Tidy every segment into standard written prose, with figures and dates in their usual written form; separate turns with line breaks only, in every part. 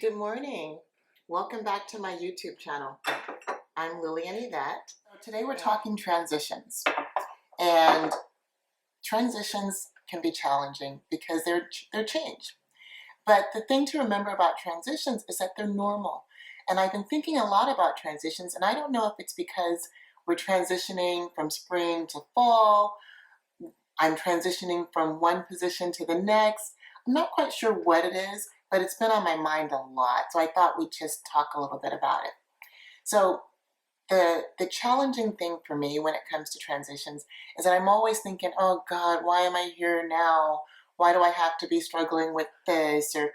Good morning. Welcome back to my YouTube channel. I'm Lillian Yvette. Today we're talking transitions. And transitions can be challenging because they're change. But the thing to remember about transitions is that they're normal. And I've been thinking a lot about transitions, and I don't know if it's because we're transitioning from spring to fall. I'm transitioning from one position to the next. I'm not quite sure what it is, but it's been on my mind a lot. So I thought we'd just talk a little bit about it. So the challenging thing for me when it comes to transitions is that I'm always thinking, oh God, why am I here now? Why do I have to be struggling with this? Or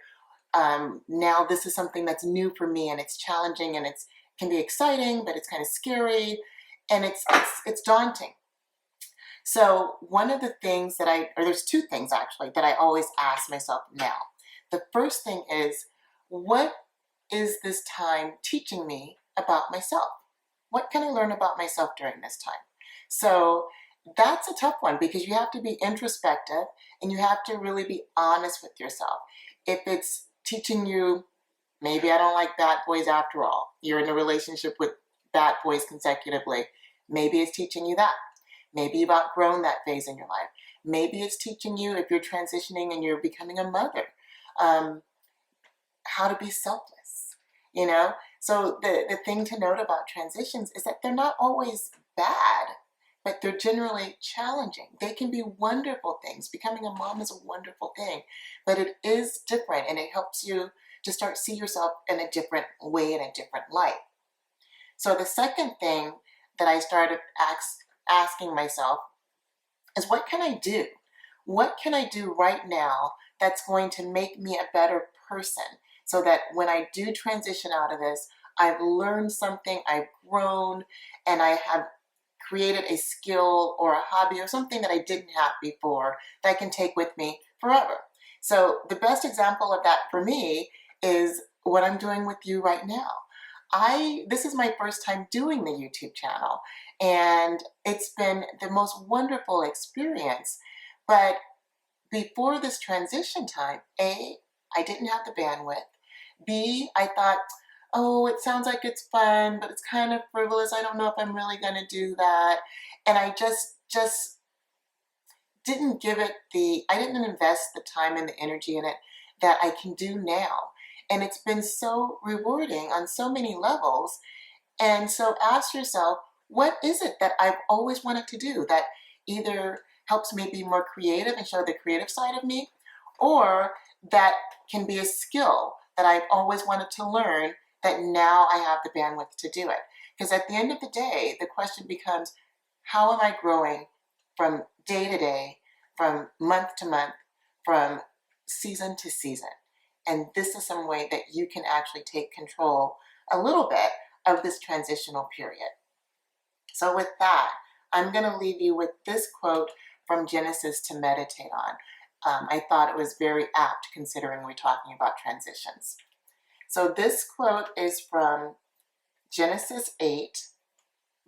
now this is something that's new for me and it's challenging and it can be exciting, but it's kind of scary and it's daunting. So one of the things that there's two things actually that I always ask myself now. The first thing is, what is this time teaching me about myself? What can I learn about myself during this time? So that's a tough one because you have to be introspective and you have to really be honest with yourself. If it's teaching you, maybe I don't like bad boys after all, you're in a relationship with bad boys consecutively, maybe it's teaching you that. Maybe you've outgrown that phase in your life. Maybe it's teaching you, if you're transitioning and you're becoming a mother, how to be selfless, So the thing to note about transitions is that they're not always bad, but they're generally challenging. They can be wonderful things. Becoming a mom is a wonderful thing, but it is different and it helps you to start see yourself in a different way, in a different light. So the second thing that I started asking myself is, what can I do? What can I do right now that's going to make me a better person so that when I do transition out of this, I've learned something, I've grown, and I have created a skill or a hobby or something that I didn't have before that I can take with me forever. So the best example of that for me is what I'm doing with you right now. This is my first time doing the YouTube channel, and it's been the most wonderful experience. But before this transition time, A, I didn't have the bandwidth. B, I thought, oh, it sounds like it's fun, but it's kind of frivolous. I don't know if I'm really going to do that. And I just didn't I didn't invest the time and the energy in it that I can do now. And it's been so rewarding on so many levels. And so ask yourself, what is it that I've always wanted to do that either helps me be more creative and show the creative side of me, or that can be a skill that I've always wanted to learn that now I have the bandwidth to do it. Because at the end of the day, the question becomes, how am I growing from day to day, from month to month, from season to season? And this is some way that you can actually take control a little bit of this transitional period. So with that, I'm going to leave you with this quote from Genesis to meditate on. I thought it was very apt considering we're talking about transitions. So this quote is from Genesis 8,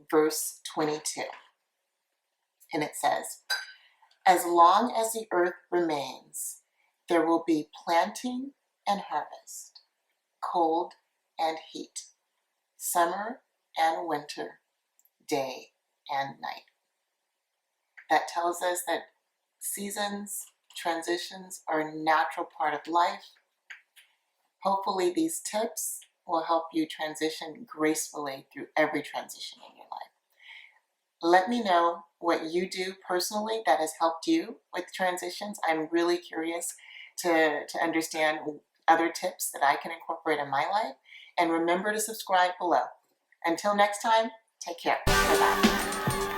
verse 22. And it says, "As long as the earth remains, there will be planting and harvest, cold and heat, summer and winter, day and night." That tells us that seasons, transitions are a natural part of life. Hopefully these tips will help you transition gracefully through every transition in your life. Let me know what you do personally that has helped you with transitions. I'm really curious to understand other tips that I can incorporate in my life. And remember to subscribe below. Until next time, take care. Bye-bye.